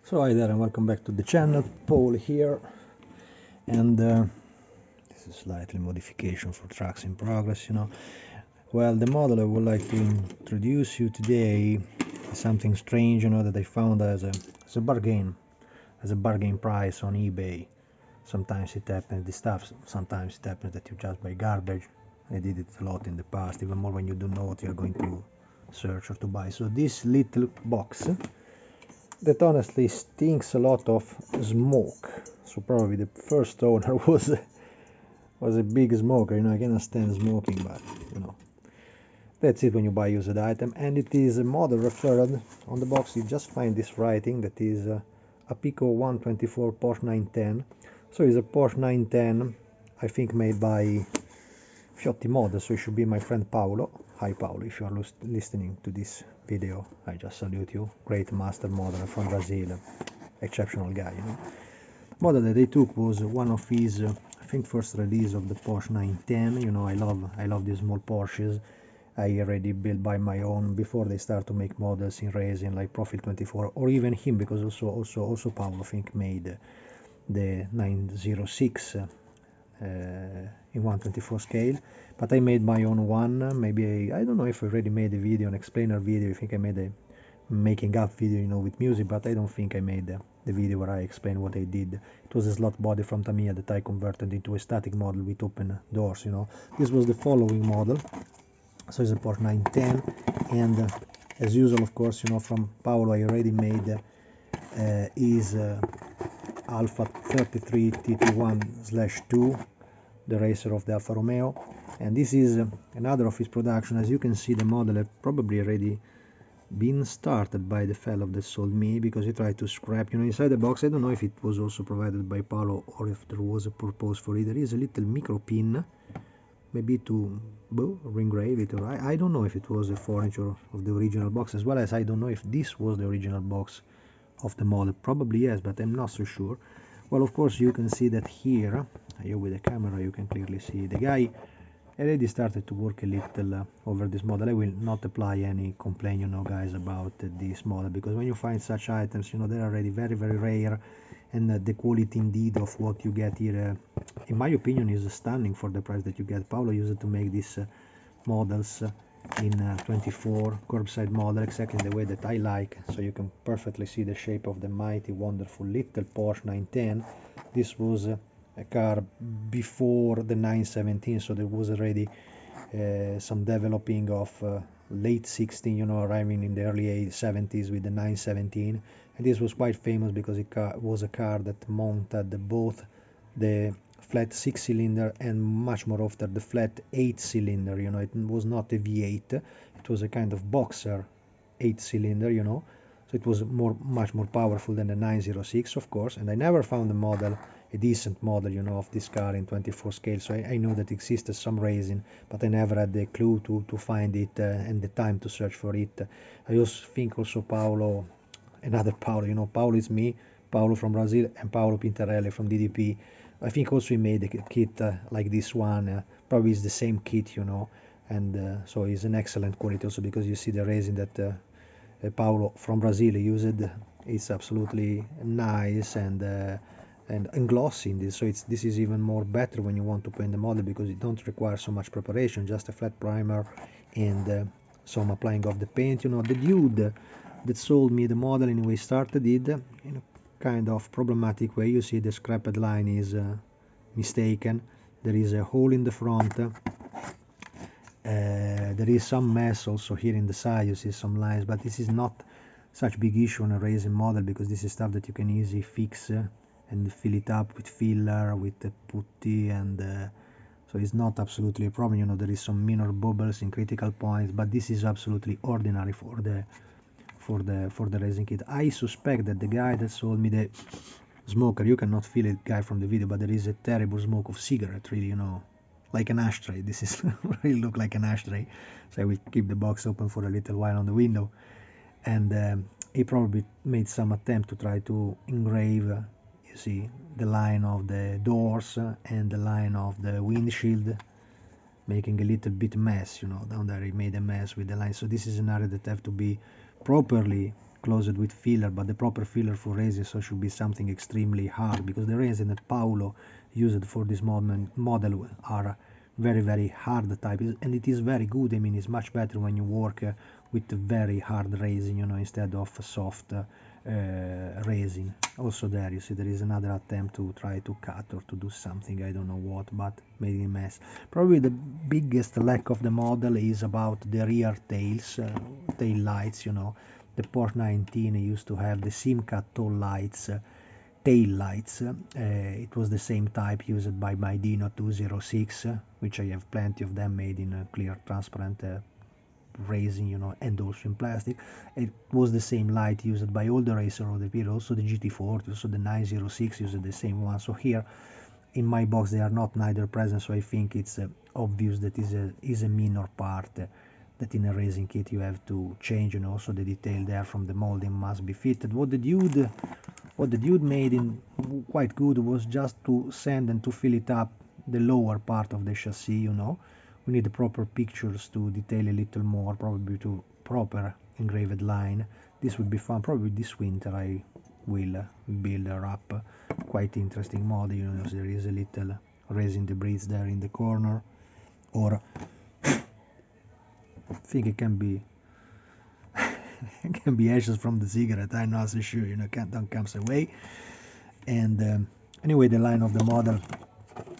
So hi there and welcome back to the channel. Paul here, and this is slightly modification for trucks in progress, Well, the model I would like to introduce you today is something strange, that I found as a bargain price on eBay. Sometimes it happens, this stuff, sometimes it happens that you just buy garbage. I did it a lot in the past, even more when you don't know what you're going to search or to buy. So this little box that honestly stinks a lot of smoke. So probably the first owner was a big smoker. I cannot stand smoking, but that's it when you buy used item. And it is a model referred on the box. You just find this writing that is a Pico 124 Porsche 910. So it's a Porsche 910, I think made by Fiotti model, so it should be my friend Paolo. Hi Paolo, if you are listening to this video, I just salute you. Great master modeler from Brazil, exceptional guy, Model that they took was one of his, I think, first release of the Porsche 910. I love these small Porsches. I already built by my own before they start to make models in resin like Profile 24, or even him, because also Paolo, I think, made the 906 in 124 scale, but I made my own one. Maybe I don't know if I already made a video, an explainer video. I think I made a making up video, with music, but I don't think I made the video where I explained what I did. It was a slot body from Tamiya that I converted into a static model with open doors. This was the following model, so it's a Porsche 910, and as usual, of course, from Paolo I already made is Alpha 33 TT1/2, the racer of the Alfa Romeo, and this is another of his production. As you can see, the model had probably already been started by the fellow that sold me, because he tried to scrap, inside the box. I don't know if it was also provided by Paolo or if there was a purpose for it. There is a little micro pin, maybe to engrave it, or I don't know if it was a furniture of the original box, as well as I don't know if this was the original box of the model. Probably yes, but I'm not so sure. Well, of course, you can see that here with the camera you can clearly see the guy already started to work a little over this model. I will not apply any complaint, guys, about this model, because when you find such items, they're already very, very rare, and the quality indeed of what you get here, in my opinion, is stunning for the price that you get. Paolo used to make these models in 24 curbside model, exactly the way that I like, so you can perfectly see the shape of the mighty, wonderful little Porsche 910. This was a car before the 917, so there was already some developing of late 16, arriving in the early 70s with the 917, and this was quite famous because it was a car that mounted both the flat 6-cylinder and much more often the flat 8-cylinder. It was not a V8, it was a kind of boxer 8-cylinder, so it was much more powerful than the 906, of course. And I never found a decent model, of this car in 24 scale, so I know that existed some resin, but I never had the clue to find it and the time to search for it. I also think Paolo, another Paolo, Paolo is me, Paolo from Brazil, and Paolo Pintarelli from DDP. I think also he made a kit like this one, probably is the same kit, and so it's an excellent quality also, because you see the resin that Paolo from Brazil used. It's absolutely nice and glossy in this, so this is even more better when you want to paint the model, because it don't require so much preparation, just a flat primer and some applying of the paint. The dude that sold me the model anyway started it in a kind of problematic way. You see the scrapped line is mistaken. There is a hole in the front. There is some mess also here in the side. You see some lines, but this is not such big issue on a resin model, because this is stuff that you can easily fix and fill it up with filler, with the putty, and so it's not absolutely a problem. There is some minor bubbles in critical points, but this is absolutely ordinary for the resin kit. I suspect that the guy that sold me the smoker, you cannot feel it, guy, from the video, but there is a terrible smoke of cigarette, really, like an ashtray. This is really look like an ashtray, so I will keep the box open for a little while on the window. And he probably made some attempt to try to engrave, you see, the line of the doors and the line of the windshield, making a little bit mess, down there he made a mess with the line. So this is an area that have to be properly closed with filler, but the proper filler for resin so should be something extremely hard, because the resin that Paolo used for this model are very hard type, and it is very good. I mean, it's much better when you work with very hard resin, you know, instead of soft resin. Also there you see there is another attempt to try to cut or to do something, I don't know what, but made a mess. Probably the biggest lack of the model is about the rear tail lights, you know. The Porsche 19 used to have the Simca tail lights. It was the same type used by my Dino 206, which I have plenty of them made in clear transparent resin, you know, and also in plastic. It was the same light used by all the racers of the period, also the GT40, also the 906 used the same one. So here in my box they are not neither present, so I think it's obvious that is a minor part that in a racing kit you have to change, and also the detail there from the molding must be fitted. What the dude made in quite good was just to sand and to fill it up the lower part of the chassis, you know. We need the proper pictures to detail a little more, probably to proper engraved line. This would be fun. Probably this winter I will build her up. Quite interesting model, you know. There is a little resin debris there in the corner, or I think it can be it can be ashes from the cigarette. I'm not so sure, you know. Don't comes away. And anyway, the line of the model,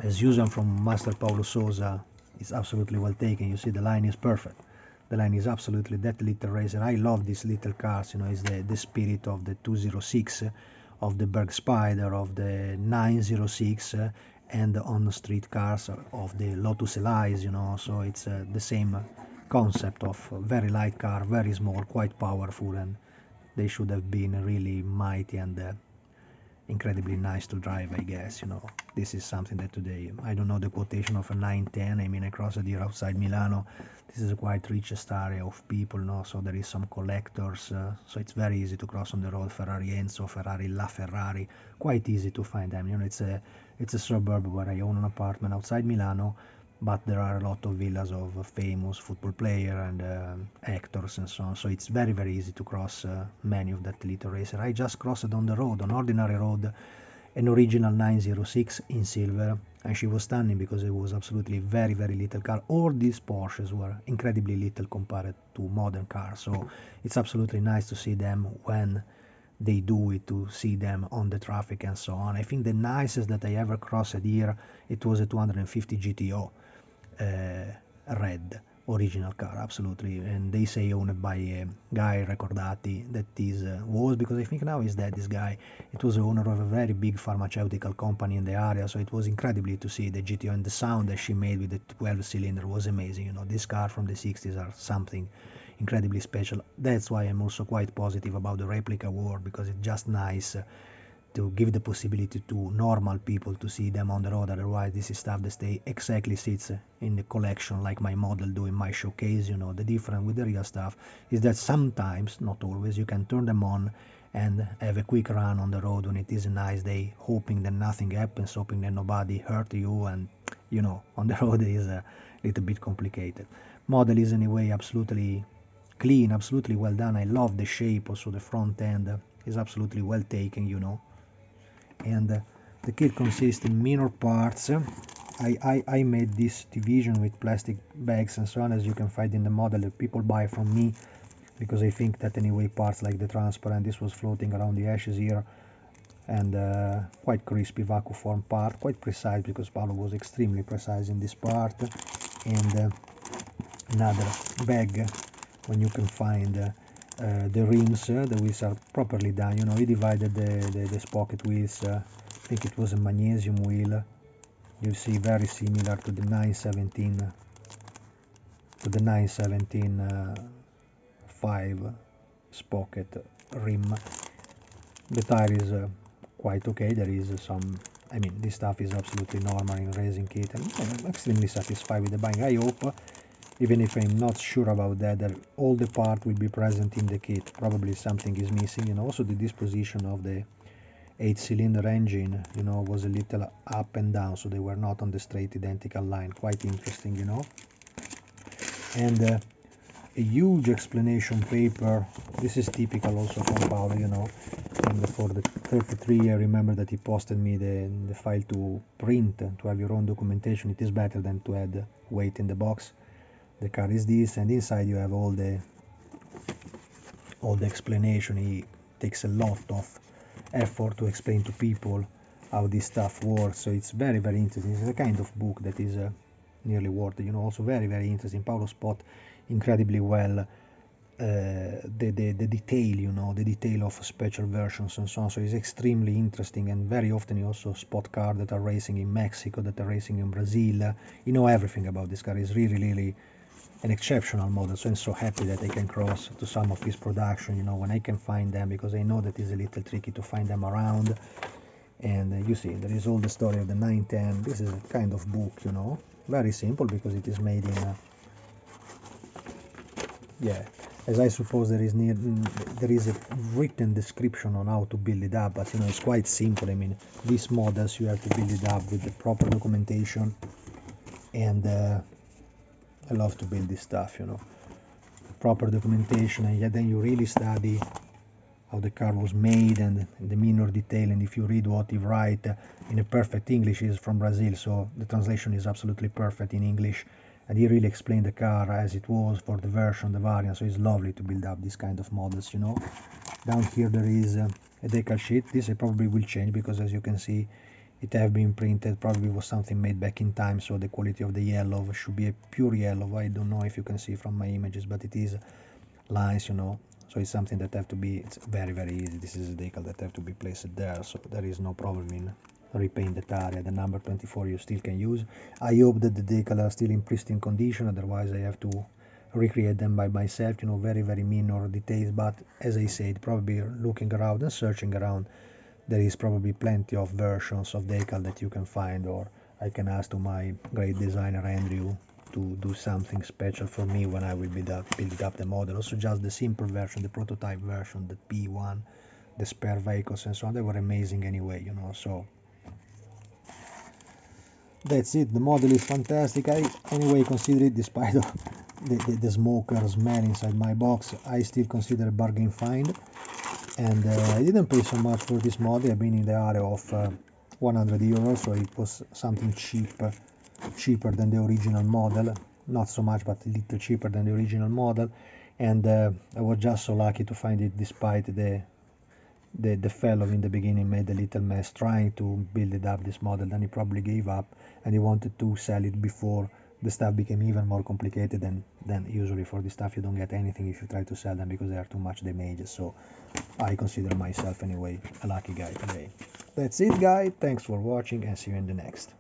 as usual from Master Paulo Sousa, is absolutely well taken. You see, the line is perfect. The line is absolutely that little racer. I love these little cars, you know. It's the spirit of the 206, of the Berg Spider, of the 906, and on the street cars of the Lotus Elise, you know. So it's the same concept of very light car, very small, quite powerful, and they should have been really mighty and incredibly nice to drive, I guess, you know. This is something that today, I don't know the quotation of a 910, I mean, I crossed it here outside Milano. This is a quite richest area of people, no? So there is some collectors, so it's very easy to cross on the road. Ferrari Enzo, Ferrari La Ferrari, quite easy to find them, you know. It's a suburb where I own an apartment outside Milano, but there are a lot of villas of famous football players and actors and so on. So it's very easy to cross many of that little racer. I just crossed on the road, on ordinary road, an original 906 in silver, and she was stunning because it was absolutely very little car. All these Porsches were incredibly little compared to modern cars. So it's absolutely nice to see them when they do it, to see them on the traffic and so on. I think the nicest that I ever crossed here, it was a 250 GTO. Red original car, absolutely, and they say owned by a guy Recordati that is was, because I think now he's dead, this guy. It was the owner of a very big pharmaceutical company in the area, so it was incredibly to see the GTO, and the sound that she made with the 12 cylinder was amazing, you know. This car from the 60s are something incredibly special. That's why I'm also quite positive about the replica world, because it's just nice to give the possibility to normal people to see them on the road. Otherwise this is stuff that stay exactly sits in the collection, like my model do in my showcase, you know. The difference with the real stuff is that sometimes, not always, you can turn them on and have a quick run on the road when it is a nice day, hoping that nothing happens, hoping that nobody hurt you, and you know, on the road is a little bit complicated. Model is anyway absolutely clean, absolutely well done. I love the shape, also the front end is absolutely well taken, you know. And the kit consists in minor parts. I made this division with plastic bags and so on, as you can find in the model that people buy from me, because I think that anyway parts like the transparent, this was floating around the ashes here, and quite crispy vacuum form part, quite precise, because Paolo was extremely precise in this part. And another bag when you can find the rims, the wheels are properly done, you know. He divided the sprocket wheels, I think it was a magnesium wheel, you see, very similar to the 917 5 sprocket rim. The tire is quite okay. There is some, I mean, this stuff is absolutely normal in racing kit, and I'm extremely satisfied with the buying. I hope, even if I'm not sure about that all the part will be present in the kit. Probably something is missing, you know. Also the disposition of the 8-cylinder engine, you know, was a little up and down, so they were not on the straight identical line. Quite interesting, you know. And a huge explanation paper. This is typical also from Paolo, you know. And for the 33, I remember that he posted me the file to print, to have your own documentation. It is better than to add weight in the box. The car is this, and inside you have all the explanation. He takes a lot of effort to explain to people how this stuff works, so it's very, very interesting. It's a kind of book that is nearly worth it, you know. Also very, very interesting. Paolo spot incredibly well the detail, you know, the detail of special versions and so on. So it's extremely interesting, and very often you also spot cars that are racing in Mexico, that are racing in Brazil. You know everything about this car. It's really, really an exceptional model. So I'm so happy that I can cross to some of his production, you know, when I can find them, because I know that it's a little tricky to find them around. And you see, there is all the story of the 910. This is a kind of book, you know, very simple because it is made in yeah, as I suppose there is a written description on how to build it up, but you know, it's quite simple. I mean, these models you have to build it up with the proper documentation, and I love to build this stuff, you know, proper documentation, and then you really study how the car was made and the minor detail. And if you read what he write in a perfect English, he's from Brazil, so the translation is absolutely perfect in English, and he really explained the car as it was for the version, the variant. So it's lovely to build up this kind of models, you know. Down here there is a decal sheet. This I probably will change because, as you can see, it have been printed, probably was something made back in time, so the quality of the yellow should be a pure yellow. I don't know if you can see from my images, but it is lines, you know. So it's something that have to be, it's very, very easy. This is a decal that have to be placed there, so there is no problem in repaint that area. The number 24 you still can use. I hope that the decal are still in pristine condition, otherwise I have to recreate them by myself, you know, very, very minor details. But as I said, probably looking around and searching around, there is probably plenty of versions of decal that you can find, or I can ask to my great designer Andrew to do something special for me when I will build up the model. Also just the simple version, the prototype version, the P1, the spare vehicles and so on, they were amazing anyway, you know. So that's it. The model is fantastic. I anyway consider it, despite of the smoker smell inside my box, I still consider a bargain find. And I didn't pay so much for this model. I've been in the area of 100 euros, so it was something cheaper than the original model. Not so much, but a little cheaper than the original model. And I was just so lucky to find it, despite the fellow in the beginning made a little mess trying to build it up, this model. Then he probably gave up, and he wanted to sell it before the stuff became even more complicated. And then usually for this stuff you don't get anything if you try to sell them, because they are too much damages. So I consider myself anyway a lucky guy today. That's it, guys. Thanks for watching, and see you in the next.